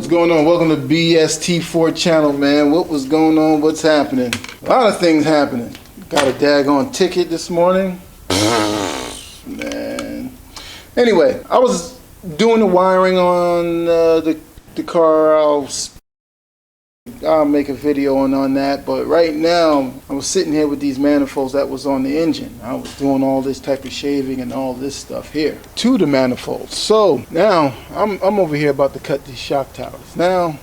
What's going on? Welcome to BST4 channel, man. What was going on? What's happening? A lot of things happening. Got a daggone ticket this morning. Man. Anyway, I was doing the wiring on the car. I'll make a video on that, but right now I was sitting here with these manifolds that was on the engine. I was doing all this type of shaving and all this stuff here to the manifolds. So now I'm over here about to cut these shock towers. Now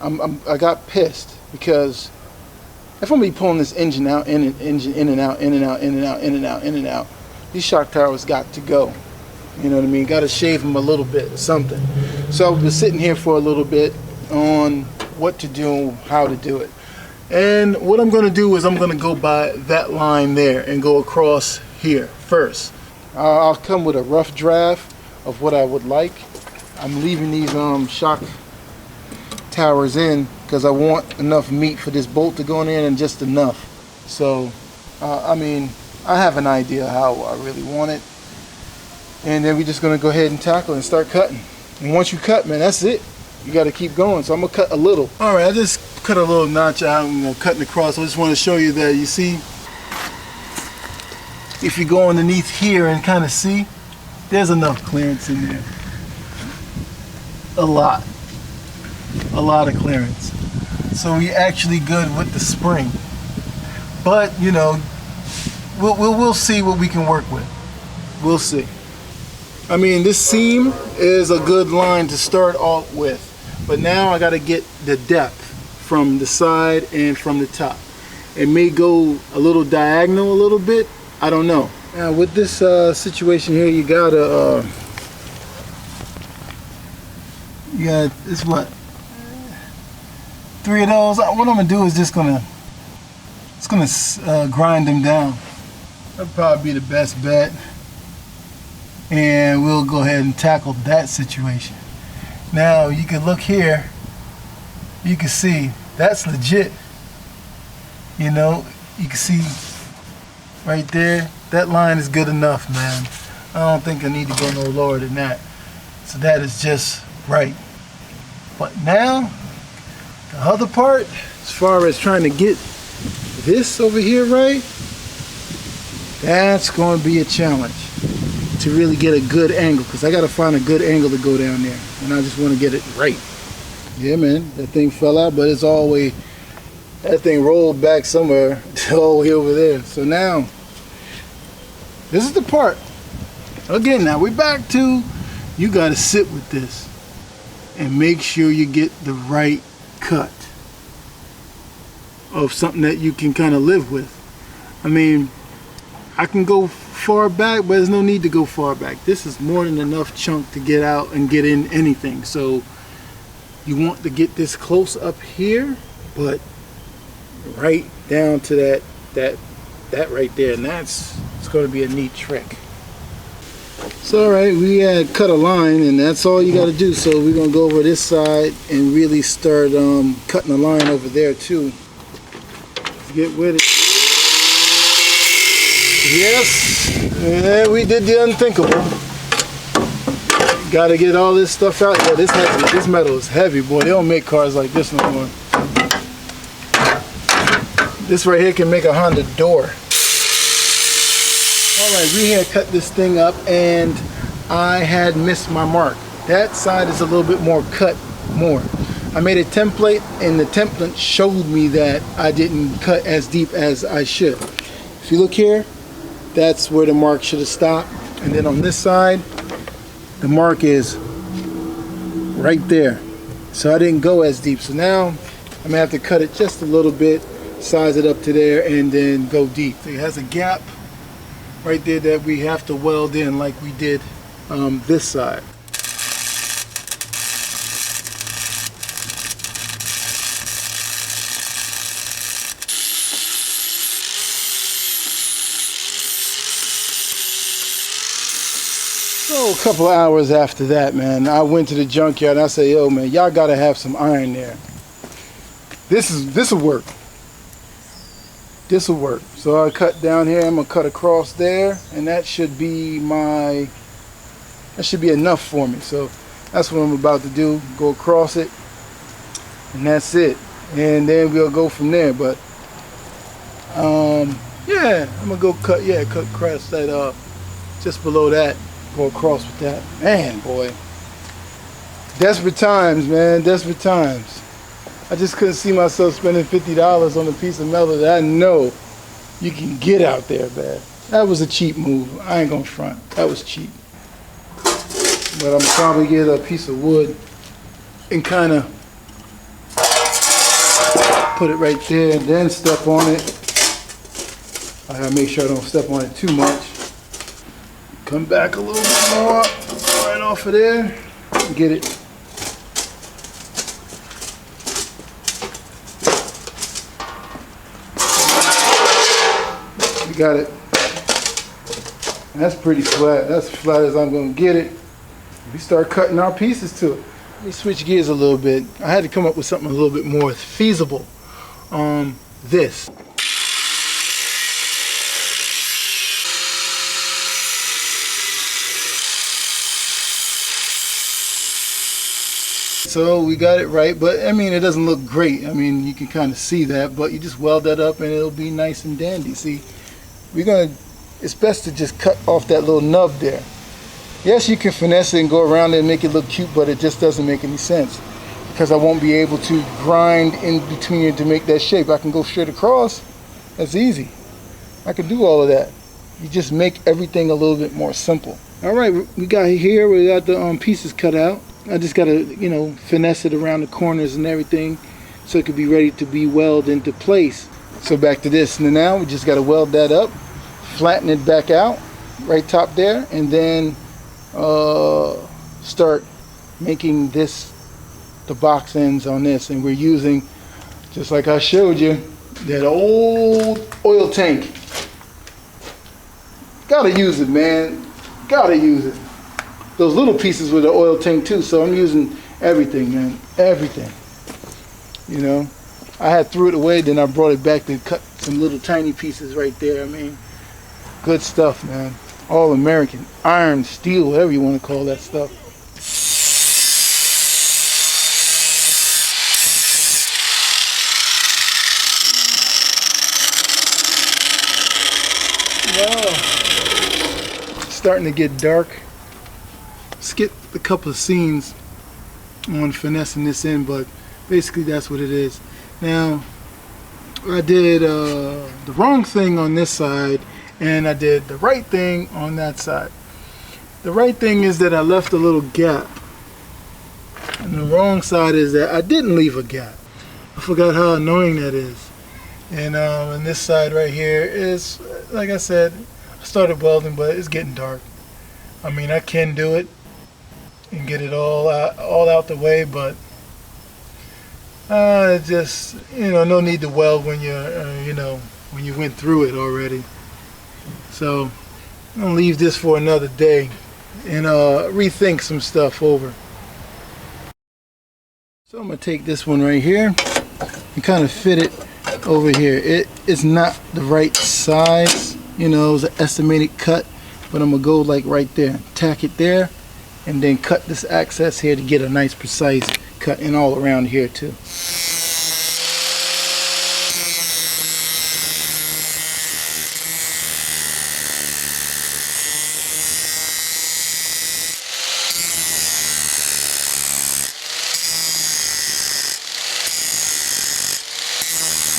I got pissed because if I'm gonna be pulling this engine out, engine in and out, in and out, in and out, in and out, in and out, these shock towers got to go. You know what I mean? Got to shave them a little bit or something. So I've been sitting here for a little bit on what to do, how to do it. And what I'm going to do is I'm going to go by that line there and go across here first. I'll come with a rough draft of what I would like. I'm leaving these shock towers in because I want enough meat for this bolt to go in and just enough. So I mean, I have an idea how I really want it, and then we're just going to go ahead and tackle and start cutting. And once you cut, man, that's it. You got to keep going. So I'm gonna cut a little. All right, I just cut a little notch out, cutting across. I just want to show you that, you see, if you go underneath here and kind of see, there's enough clearance in there. A lot of clearance. So we're actually good with the spring. But you know, we'll see what we can work with. We'll see. I mean, this seam is a good line to start off with. But now I got to get the depth from the side and from the top. It may go a little diagonal a little bit. I don't know. Now with this situation here, you got it's what? 3 of those. What I'm gonna do is just gonna grind them down. That'll probably be the best bet. And we'll go ahead and tackle that situation. Now you can look here, you can see that's legit. You know, you can see right there, that line is good enough, man. I don't think I need to go no lower than that. So that is just right. But now, the other part, as far as trying to get this over here right, that's going to be a challenge to really get a good angle, because I got to find a good angle to go down there, and I just want to get it right. Yeah, man, that thing fell out, but it's always, that thing rolled back somewhere all the way over there. So now, this is the part. Again, now we're back to, you got to sit with this and make sure you get the right cut of something that you can kind of live with. I mean, I can go far back, but there's no need to go far back. This is more than enough chunk to get out and get in anything. So you want to get this close up here, but right down to that right there, and it's going to be a neat trick. So all right, we had cut a line, and that's all you got to do. So we're going to go over this side and really start cutting a line over there too. Let's get with it. Yes, yeah, we did the unthinkable. Got to get all this stuff out. Yeah, this metal is heavy, boy. They don't make cars like this no more. This right here can make a Honda door. All right, we had cut this thing up, and I had missed my mark. That side is a little bit more cut more. I made a template, and the template showed me that I didn't cut as deep as I should. If you look here, that's where the mark should have stopped, and then on this side the mark is right there, so I didn't go as deep. So now I'm gonna have to cut it just a little bit, size it up to there, and then go deep. So it has a gap right there that we have to weld in like we did this side. So a couple of hours after that, man, I went to the junkyard and I said, yo, man, y'all gotta have some iron there. This will work. This will work. So I cut down here, I'm gonna cut across there, and that should be enough for me. So that's what I'm about to do, go across it, and that's it. And then we'll go from there. But yeah, I'm gonna go cut across that, just below that, go across with that. Man, boy, desperate times, man, desperate times. I just couldn't see myself spending $50 on a piece of metal that I know you can get out there, man. That was a cheap move. I ain't gonna front. That was cheap. But I'm probably get a piece of wood and kind of put it right there and then step on it. I gotta make sure I don't step on it too much. Come back a little bit more, right off of there, and get it. We got it. And that's pretty flat. That's as flat as I'm gonna get it. We start cutting our pieces to it. Let me switch gears a little bit. I had to come up with something a little bit more feasible. This. So we got it right, but I mean, it doesn't look great. I mean, you can kind of see that, but you just weld that up and it'll be nice and dandy. See, it's best to just cut off that little nub there. Yes, you can finesse it and go around it and make it look cute, but it just doesn't make any sense because I won't be able to grind in between it to make that shape. I can go straight across. That's easy. I can do all of that. You just make everything a little bit more simple. All right, we got the pieces cut out. I just got to, you know, finesse it around the corners and everything so it could be ready to be welded into place. So back to this. And now we just got to weld that up, flatten it back out, right top there, and then start making the box ends on this. And we're using, just like I showed you, that old oil tank. Gotta use it, man. Gotta use it. Those little pieces with the oil tank too, so I'm using everything, man, everything. You know, I had threw it away, then I brought it back to cut some little tiny pieces right there. I mean, good stuff, man. All American, iron, steel, whatever you want to call that stuff. Wow, it's starting to get dark. Skipped a couple of scenes on finessing this in, but basically that's what it is. Now, I did the wrong thing on this side, and I did the right thing on that side. The right thing is that I left a little gap, and the wrong side is that I didn't leave a gap. I forgot how annoying that is. And this side right here is, like I said, I started welding, but it's getting dark. I mean, I can do it and get it all out the way, but just, you know, no need to weld when you're you know, when you went through it already. So I'm gonna leave this for another day and rethink some stuff over. So I'm gonna take this one right here and kind of fit it over here. It is not the right size, you know, it was an estimated cut, but I'm gonna go like right there, tack it there, and then cut this access here to get a nice precise cut in all around here too.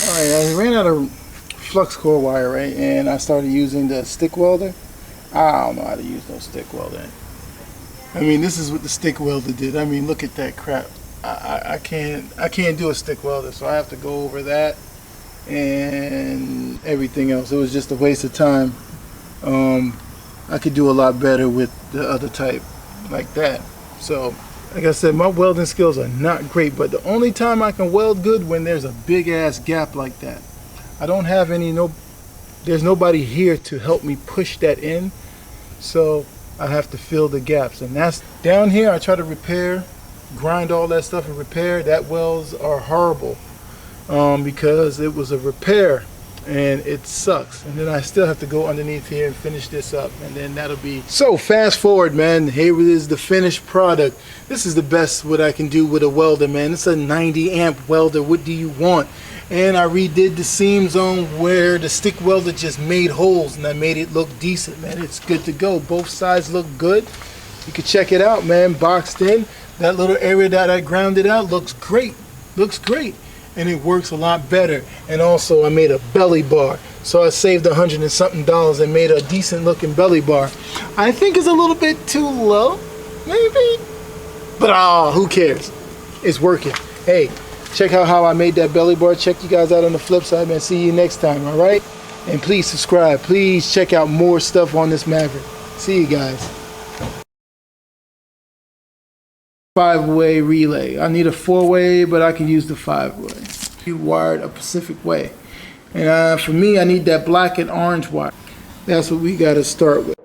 Alright, I ran out of flux core wire, right, and I started using the stick welder. I don't know how to use no stick welder. I mean, this is what the stick welder did. I mean, look at that crap. I can't do a stick welder, so I have to go over that and everything else. It was just a waste of time. I could do a lot better with the other type like that. So, like I said, my welding skills are not great, but the only time I can weld good when there's a big ass gap like that. I don't have there's nobody here to help me push that in, so I have to fill the gaps. And that's down here. I try to repair, grind all that stuff and repair. That welds are horrible because it was a repair and it sucks. And then I still have to go underneath here and finish this up, and then that'll be. So fast forward, man, here is the finished product. This is the best what I can do with a welder, man. It's a 90 amp welder. What do you want? And I redid the seams on where the stick welder just made holes, and I made it look decent, man. It's good to go. Both sides look good. You can check it out, man. Boxed in. That little area that I grounded out looks great. Looks great. And it works a lot better. And also I made a belly bar. So I saved $100 and something and made a decent looking belly bar. I think it's a little bit too low, maybe. But who cares? It's working. Hey, check out how I made that belly bar. Check you guys out on the flip side, man. See you next time, all right? And please subscribe. Please check out more stuff on this Maverick. See you guys. 5-way relay. I need a 4-way, but I can use the 5-way. You wired a Pacific way. And for me, I need that black and orange wire. That's what we got to start with.